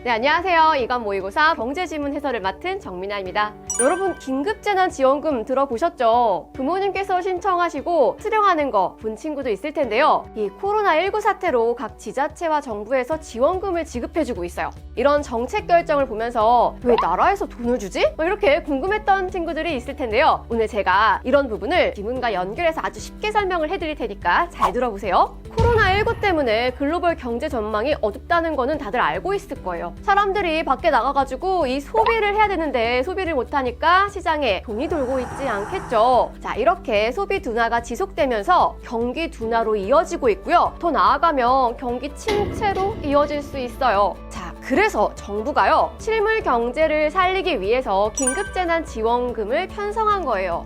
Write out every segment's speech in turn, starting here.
네, 안녕하세요. 이건 모의고사 경제지문 해설을 맡은 정민아입니다. 여러분, 긴급재난지원금 들어보셨죠? 부모님께서 신청하시고 수령하는 거 본 친구도 있을 텐데요. 이 코로나19 사태로 각 지자체와 정부에서 지원금을 지급해주고 있어요. 이런 정책 결정을 보면서 왜 나라에서 돈을 주지? 이렇게 궁금했던 친구들이 있을 텐데요. 오늘 제가 이런 부분을 지문과 연결해서 아주 쉽게 설명을 해드릴 테니까 잘 들어보세요. 코로나19 때문에 글로벌 경제 전망이 어둡다는 거는 다들 알고 있을 거예요. 사람들이 밖에 나가가지고 이 소비를 해야 되는데 소비를 못하니까 시장에 돈이 돌고 있지 않겠죠. 자, 이렇게 소비 둔화가 지속되면서 경기 둔화로 이어지고 있고요. 더 나아가면 경기 침체로 이어질 수 있어요. 자, 그래서 정부가요, 실물 경제를 살리기 위해서 긴급재난지원금을 편성한 거예요.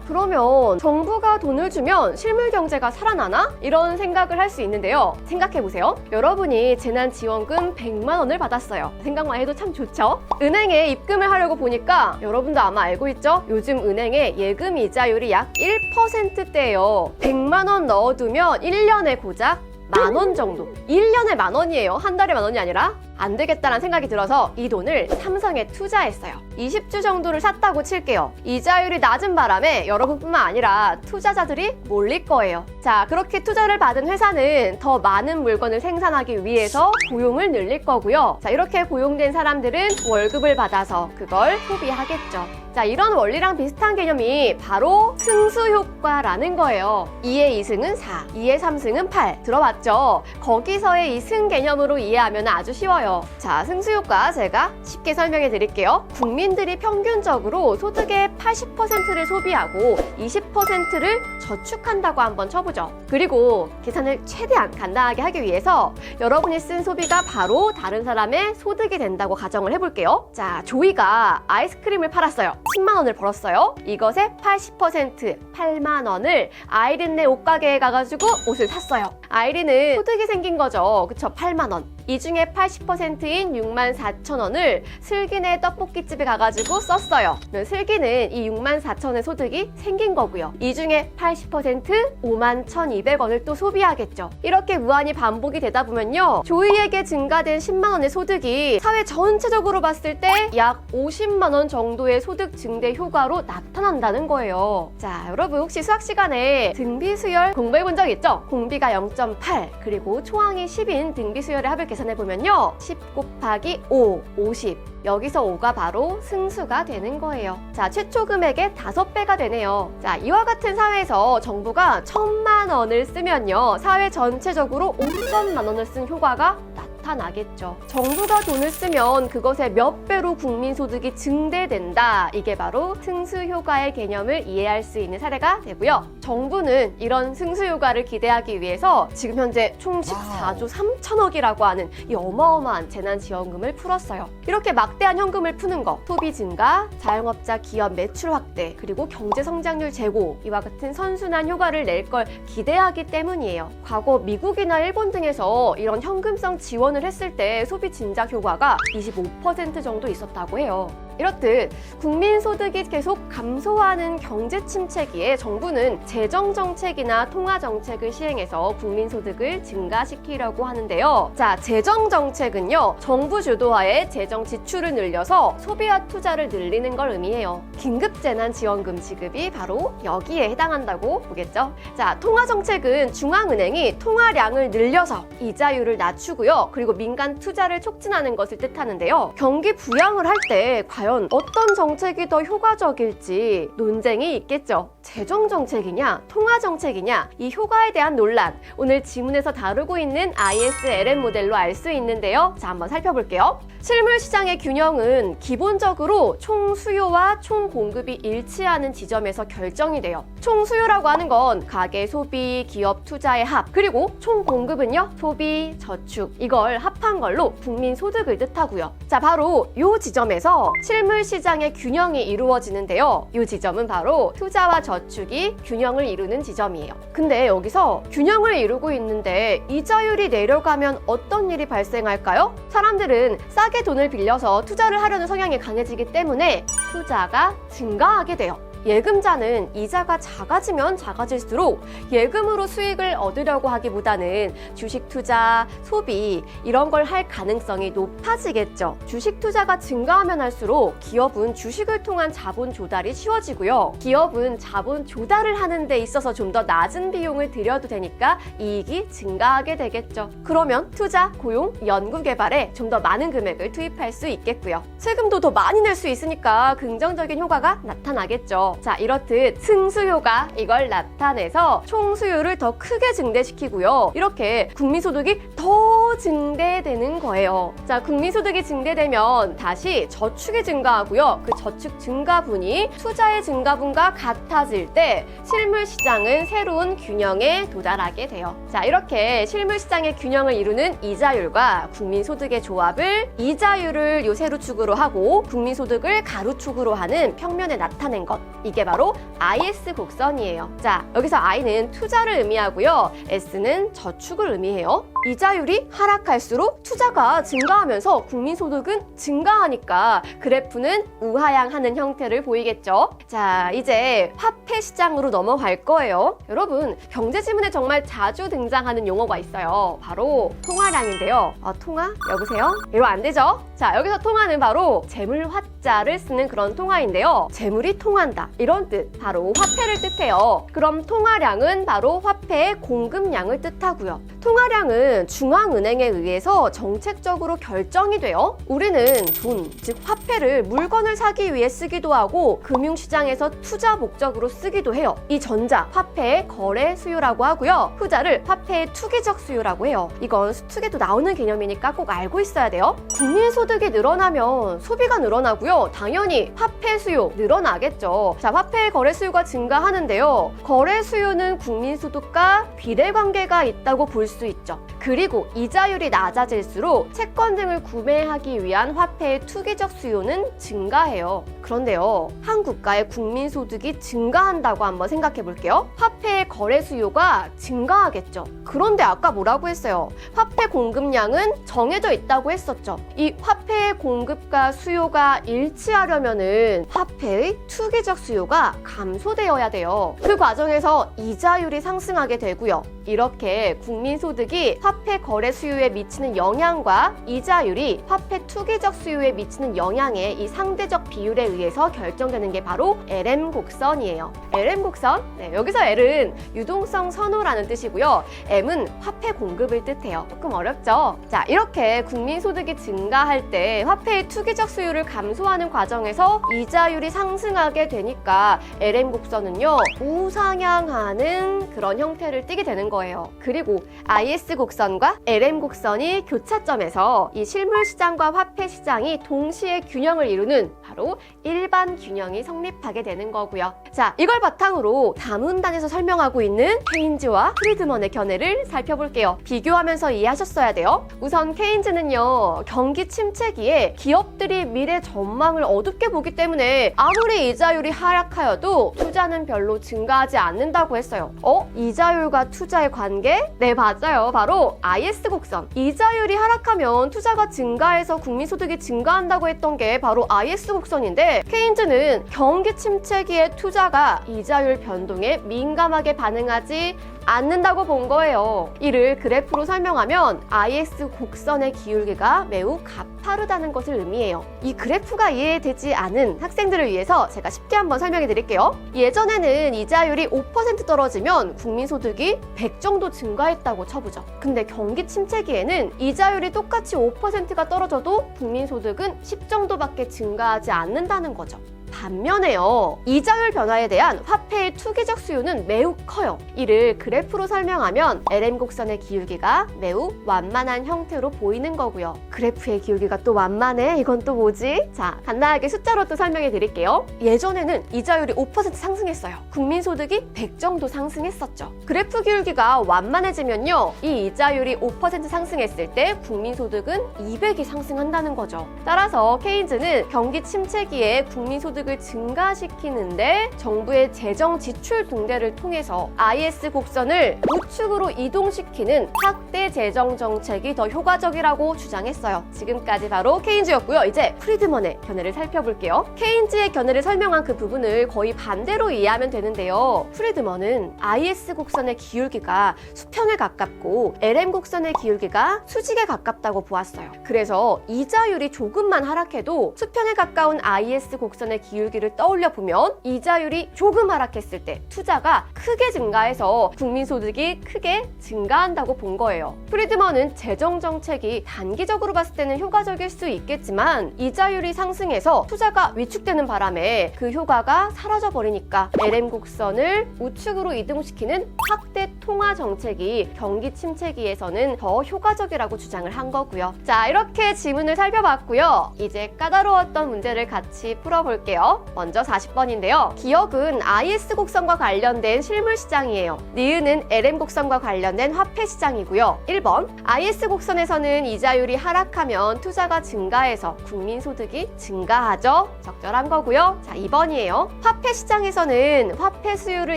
그러면 정부가 돈을 주면 실물 경제가 살아나나? 이런 생각을 할 수 있는데요. 생각해보세요. 여러분이 재난지원금 100만 원을 받았어요. 생각만 해도 참 좋죠? 은행에 입금을 하려고 보니까 여러분도 아마 알고 있죠? 요즘 은행의 예금 이자율이 약 1%대예요. 100만 원 넣어두면 1년에 고작 10,000원 정도. 1년에 10,000원이에요. 한 달에 10,000원이 아니라. 안 되겠다라는 생각이 들어서 이 돈을 삼성에 투자했어요. 20주 정도를 샀다고 칠게요. 이자율이 낮은 바람에 여러분뿐만 아니라 투자자들이 몰릴 거예요. 자, 그렇게 투자를 받은 회사는 더 많은 물건을 생산하기 위해서 고용을 늘릴 거고요. 자, 이렇게 고용된 사람들은 월급을 받아서 그걸 소비하겠죠. 자, 이런 원리랑 비슷한 개념이 바로 승수효과라는 거예요. 2의 2승은 4, 2의 3승은 8. 들어봤죠? 거기서의 이 승 개념으로 이해하면 아주 쉬워요. 자, 승수효과 제가 쉽게 설명해 드릴게요. 국민들이 평균적으로 소득의 80%를 소비하고 20%를 저축한다고 한번 쳐보죠. 그리고 계산을 최대한 간단하게 하기 위해서 여러분이 쓴 소비가 바로 다른 사람의 소득이 된다고 가정을 해볼게요. 자, 조이가 아이스크림을 팔았어요. 10만 원을 벌었어요. 이것의 80%, 8만 원을 아이린네 옷가게에 가가지고 옷을 샀어요. 아이린은 소득이 생긴 거죠. 그쵸? 8만 원. 이 중에 80%인 64,000원을 슬기네 떡볶이집에 가가지고 썼어요. 슬기는 이 64,000원의 소득이 생긴 거고요. 이 중에 80% 51,200원을 또 소비하겠죠. 이렇게 무한히 반복이 되다 보면요, 조이에게 증가된 10만 원의 소득이 사회 전체적으로 봤을 때 약 50만 원 정도의 소득 증대 효과로 나타난다는 거예요. 자, 여러분 혹시 수학 시간에 등비수열 공부해 본 적 있죠? 공비가 0.8 그리고 초항이 10인 등비수열의 합을 계산해보면요, 10 곱하기 5, 50. 여기서 5가 바로 승수가 되는 거예요. 자, 최초 금액의 5배가 되네요. 자, 이와 같은 사회에서 정부가 1,000만 원을 쓰면요, 사회 전체적으로 5천만 원을 쓴 효과가 나타나겠죠. 정부가 돈을 쓰면 그것의 몇 배로 국민 소득이 증대된다. 이게 바로 승수효과의 개념을 이해할 수 있는 사례가 되고요. 정부는 이런 승수효과를 기대하기 위해서 지금 현재 총 14조 3천억이라고 하는 이 어마어마한 재난지원금을 풀었어요. 이렇게 막대한 현금을 푸는 거, 소비 증가, 자영업자 기업 매출 확대, 그리고 경제 성장률 제고, 이와 같은 선순환 효과를 낼 걸 기대하기 때문이에요. 과거 미국이나 일본 등에서 이런 현금성 지원을 했을 때 소비 진작 효과가 25% 정도 있었다고 해요. 이렇듯 국민 소득이 계속 감소하는 경제 침체기에 정부는 재정 정책이나 통화 정책을 시행해서 국민 소득을 증가시키려고 하는데요. 자, 재정 정책은요, 정부 주도하에 재정 지출을 늘려서 소비와 투자를 늘리는 걸 의미해요. 긴급재난지원금 지급이 바로 여기에 해당한다고 보겠죠. 자, 통화 정책은 중앙은행이 통화량을 늘려서 이자율을 낮추고요, 그리고 민간 투자를 촉진하는 것을 뜻하는데요. 경기 부양을 할 때 과연 어떤 정책이 더 효과적일지 논쟁이 있겠죠. 재정 정책이냐, 통화 정책이냐, 이 효과에 대한 논란, 오늘 지문에서 다루고 있는 ISLM 모델로 알 수 있는데요. 자, 한번 살펴볼게요. 실물 시장의 균형은 기본적으로 총 수요와 총 공급이 일치하는 지점에서 결정이 돼요. 총 수요라고 하는 건 가계 소비, 기업 투자의 합, 그리고 총 공급은요, 소비, 저축, 이걸 합한 걸로 국민 소득을 뜻하고요. 자, 바로 이 지점에서 실물 시장의 균형이 이루어지는데요. 이 지점은 바로 투자와 저축이 균형을 이루는 지점이에요. 근데 여기서 균형을 이루고 있는데 이자율이 내려가면 어떤 일이 발생할까요? 사람들은 싸게 돈을 빌려서 투자를 하려는 성향이 강해지기 때문에 투자가 증가하게 돼요. 예금자는 이자가 작아지면 작아질수록 예금으로 수익을 얻으려고 하기보다는 주식 투자, 소비 이런 걸 할 가능성이 높아지겠죠. 주식 투자가 증가하면 할수록 기업은 주식을 통한 자본 조달이 쉬워지고요. 기업은 자본 조달을 하는 데 있어서 좀 더 낮은 비용을 들여도 되니까 이익이 증가하게 되겠죠. 그러면 투자, 고용, 연구 개발에 좀 더 많은 금액을 투입할 수 있겠고요. 세금도 더 많이 낼 수 있으니까 긍정적인 효과가 나타나겠죠. 자, 이렇듯 승수효가 이걸 나타내서 총수요를 더 크게 증대시키고요. 이렇게 국민소득이 더 증대되는 거예요. 자, 국민소득이 증대되면 다시 저축이 증가하고요. 그 저축 증가분이 투자의 증가분과 같아질 때 실물시장은 새로운 균형에 도달하게 돼요. 자, 이렇게 실물시장의 균형을 이루는 이자율과 국민소득의 조합을 이자율을 요 세로축으로 하고 국민소득을 가로축으로 하는 평면에 나타낸 것. 이게 바로 IS 곡선이에요. 자, 여기서 I는 투자를 의미하고요. S는 저축을 의미해요. 이자율이 하락할수록 투자가 증가하면서 국민소득은 증가하니까 그래프는 우하향하는 형태를 보이겠죠. 자, 이제 화폐 시장으로 넘어갈 거예요. 여러분, 경제지문에 정말 자주 등장하는 용어가 있어요. 바로 통화량인데요. 통화? 여보세요? 이러면 안 되죠? 자, 여기서 통화는 바로 재물 화자를 쓰는 그런 통화인데요. 재물이 통한다. 이런 뜻, 바로 화폐를 뜻해요. 그럼 통화량은 바로 화폐의 공급량을 뜻하고요. 통화량은 중앙은행에 의해서 정책적으로 결정이 돼요. 우리는 돈, 즉 화폐를 물건을 사기 위해 쓰기도 하고 금융시장에서 투자 목적으로 쓰기도 해요. 이 전자, 화폐의 거래 수요라고 하고요. 후자를 화폐의 투기적 수요라고 해요. 이건 수특에도 나오는 개념이니까 꼭 알고 있어야 돼요. 국민소득이 늘어나면 소비가 늘어나고요. 당연히 화폐 수요 늘어나겠죠. 자, 화폐의 거래 수요가 증가하는데요. 거래 수요는 국민소득과 비례관계가 있다고 볼 수 있죠. 그리고 이자율이 낮아질수록 채권 등을 구매하기 위한 화폐의 투기적 수요는 증가해요. 그런데요, 한 국가의 국민소득이 증가한다고 한번 생각해 볼게요. 화폐의 거래 수요가 증가하겠죠. 그런데 아까 뭐라고 했어요? 화폐 공급량은 정해져 있다고 했었죠. 이 화폐의 공급과 수요가 일치하려면은 화폐의 투기적 수요가 감소되어야 돼요. 그 과정에서 이자율이 상승하게 되고요. 이렇게 국민소득이 화폐 거래 수요에 미치는 영향과 이자율이 화폐 투기적 수요에 미치는 영향의 이 상대적 비율에 의해서 결정되는 게 바로 LM 곡선이에요. LM 곡선? 네, 여기서 L은 유동성 선호라는 뜻이고요. M은 화폐 공급을 뜻해요. 조금 어렵죠? 자, 이렇게 국민소득이 증가할 때 화폐의 투기적 수요를 감소하는 과정에서 이자율이 상승하게 되니까 LM 곡선은요, 우상향하는 그런 형태를 띠게 되는 거예요. 그리고 IS 곡선과 LM 곡선이 교차점에서 이 실물 시장과 화폐 시장이 동시에 균형을 이루는 바로 일반 균형이 성립하게 되는 거고요. 자, 이걸 바탕으로 다문단에서 설명하고 있는 케인즈와 프리드먼의 견해를 살펴볼게요. 비교하면서 이해하셨어야 돼요. 우선 케인즈는요, 경기 침체기에 기업들이 미래 전망을 어둡게 보기 때문에 아무리 이자율이 하락하여도 투자는 별로 증가하지 않는다고 했어요. 이자율과 투자의 관계? 네, 맞아요. 바로 IS 곡선. 이자율이 하락하면 투자가 증가해서 국민소득이 증가한다고 했던 게 바로 IS 곡선인데, 케인즈는 경기 침체기의 투자가 이자율 변동에 민감하게 반응하지 않는다고 본 거예요. 이를 그래프로 설명하면 IS 곡선의 기울기가 매우 가파르다는 것을 의미해요. 이 그래프가 이해되지 않은 학생들을 위해서 제가 쉽게 한번 설명해 드릴게요. 예전에는 이자율이 5% 떨어지면 국민소득이 100 정도 증가했다고 쳐보죠. 근데 경기 침체기에는 이자율이 똑같이 5%가 떨어져도 국민소득은 10 정도밖에 증가하지 않는다는 거죠. 반면에요, 이자율 변화에 대한 화폐의 투기적 수요는 매우 커요. 이를 그래프로 설명하면 LM 곡선의 기울기가 매우 완만한 형태로 보이는 거고요. 그래프의 기울기가 또 완만해? 이건 또 뭐지? 자, 간단하게 숫자로 또 설명해 드릴게요. 예전에는 이자율이 5% 상승했어요. 국민소득이 100 정도 상승했었죠. 그래프 기울기가 완만해지면요, 이 이자율이 5% 상승했을 때 국민소득은 200이 상승한다는 거죠. 따라서 케인즈는 경기 침체기에 국민소득 국민소득을 증가시키는데 정부의 재정 지출 동대를 통해서 IS 곡선을 우측으로 이동시키는 확대 재정 정책이 더 효과적이라고 주장했어요. 지금까지 바로 케인즈였고요. 이제 프리드먼의 견해를 살펴볼게요. 케인즈의 견해를 설명한 그 부분을 거의 반대로 이해하면 되는데요. 프리드먼은 IS 곡선의 기울기가 수평에 가깝고 LM 곡선의 기울기가 수직에 가깝다고 보았어요. 그래서 이자율이 조금만 하락해도 수평에 가까운 IS 곡선의 기울기를 떠올려 보면 이자율이 조금 하락했을 때 투자가 크게 증가해서 국민소득이 크게 증가한다고 본 거예요. 프리드먼은 재정 정책이 단기적으로 봤을 때는 효과적일 수 있겠지만 이자율이 상승해서 투자가 위축되는 바람에 그 효과가 사라져 버리니까 LM 곡선을 우측으로 이동시키는 확대 통화 정책이 경기 침체기에서는 더 효과적이라고 주장을 한 거고요. 자, 이렇게 지문을 살펴봤고요. 이제 까다로웠던 문제를 같이 풀어볼게요. 먼저 40번인데요. 기억은 IS 곡선과 관련된 실물 시장이에요. 니은은 LM 곡선과 관련된 화폐 시장이고요. 1번, IS 곡선에서는 이자율이 하락하면 투자가 증가해서 국민소득이 증가하죠. 적절한 거고요. 자, 2번이에요. 화폐 시장에서는 화폐 수요를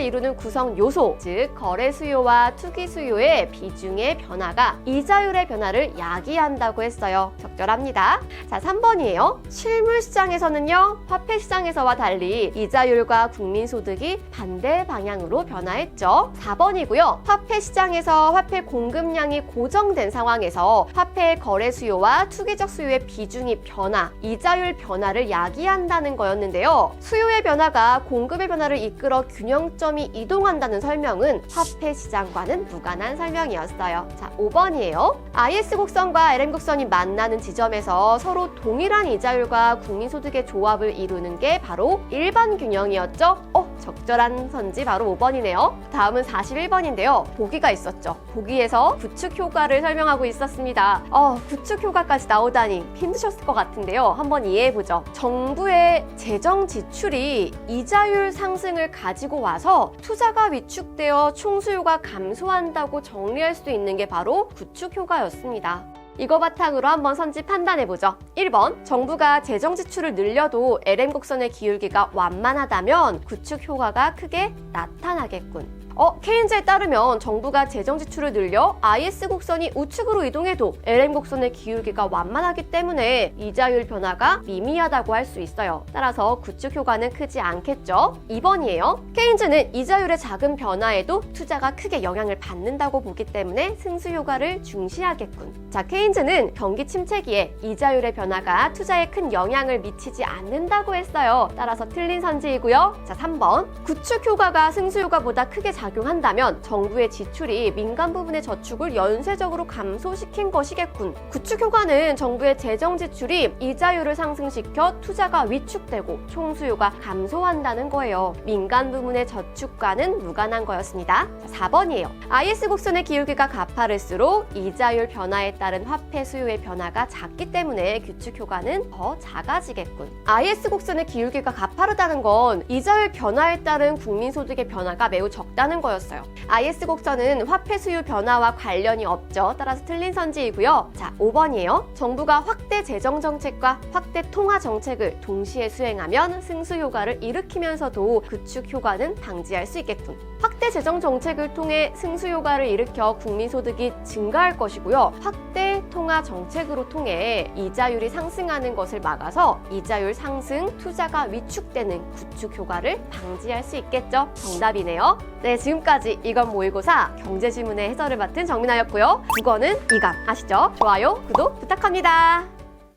이루는 구성 요소, 즉 거래 수요와 투기 수요의 비중의 변화가 이자율의 변화를 야기한다고 했어요. 적절합니다. 자, 3번이에요. 실물 시장에서는요, 화폐 시장에서와 달리 이자율과 국민소득이 반대 방향으로 변화했죠. 4번이고요. 화폐 시장에서 화폐 공급량이 고정된 상황에서 화폐 거래 수요와 투기적 수요의 비중이 변화, 이자율 변화를 야기한다는 거였는데요. 수요의 변화가 공급의 변화를 이끌어 균형점이 이동한다는 설명은 화폐 시장과는 무관한 설명이었어요. 자, 5번이에요. IS 곡선과 LM 곡선이 만나는 지점에서 서로 동일한 이자율과 국민소득의 조합을 이루는 게 바로 일반 균형이었죠? 적절한 선지 바로 5번이네요. 다음은 41번인데요. 보기가 있었죠. 보기에서 구축 효과를 설명하고 있었습니다. 구축 효과까지 나오다니 힘드셨을 것 같은데요. 한번 이해해보죠. 정부의 재정 지출이 이자율 상승을 가지고 와서 투자가 위축되어 총수요가 감소한다고 정리할 수 있는 게 바로 구축 효과였습니다. 이거 바탕으로 한번 선지 판단해보죠. 1번, 정부가 재정 지출을 늘려도 LM 곡선의 기울기가 완만하다면 구축 효과가 크게 나타나겠군. 케인즈에 따르면 정부가 재정 지출을 늘려 IS 곡선이 우측으로 이동해도 LM 곡선의 기울기가 완만하기 때문에 이자율 변화가 미미하다고 할 수 있어요. 따라서 구축 효과는 크지 않겠죠. 2번이에요. 케인즈는 이자율의 작은 변화에도 투자가 크게 영향을 받는다고 보기 때문에 승수 효과를 중시하겠군. 자, 케인즈는 경기 침체기에 이자율의 변화가 투자에 큰 영향을 미치지 않는다고 했어요. 따라서 틀린 선지이고요. 자, 3번. 구축 효과가 승수 효과보다 크게 작용한다면 정부의 지출이 민간 부분의 저축을 연쇄적으로 감소시킨 것이겠군. 구축 효과는 정부의 재정 지출이 이자율을 상승시켜 투자가 위축되고 총수요가 감소한다는 거예요. 민간 부문의 저축과는 무관한 거였습니다. 자, 4번이에요. IS 곡선의 기울기가 가파를수록 이자율 변화에 따른 화폐 수요의 변화가 작기 때문에 구축 효과는 더 작아지겠군. IS 곡선의 기울기가 가파르다는 건 이자율 변화에 따른 국민소득의 변화가 매우 적다는 거였어요. IS 곡선은 화폐 수요 변화와 관련이 없죠. 따라서 틀린 선지이고요. 자, 5번이에요. 정부가 확대 재정 정책과 확대 통화 정책을 동시에 수행하면 승수 효과를 일으키면서도 구축 효과는 방지할 수 있겠군. 확대 재정 정책을 통해 승수 효과를 일으켜 국민소득이 증가할 것이고요. 확대 통화 정책으로 통해 이자율이 상승하는 것을 막아서 이자율 상승, 투자가 위축되는 구축 효과를 방지할 수 있겠죠. 정답이네요. 네, 지금까지 이건 모의고사 경제지문의 해설을 맡은 정민아였고요. 국어는 이감 아시죠? 좋아요, 구독 부탁합니다.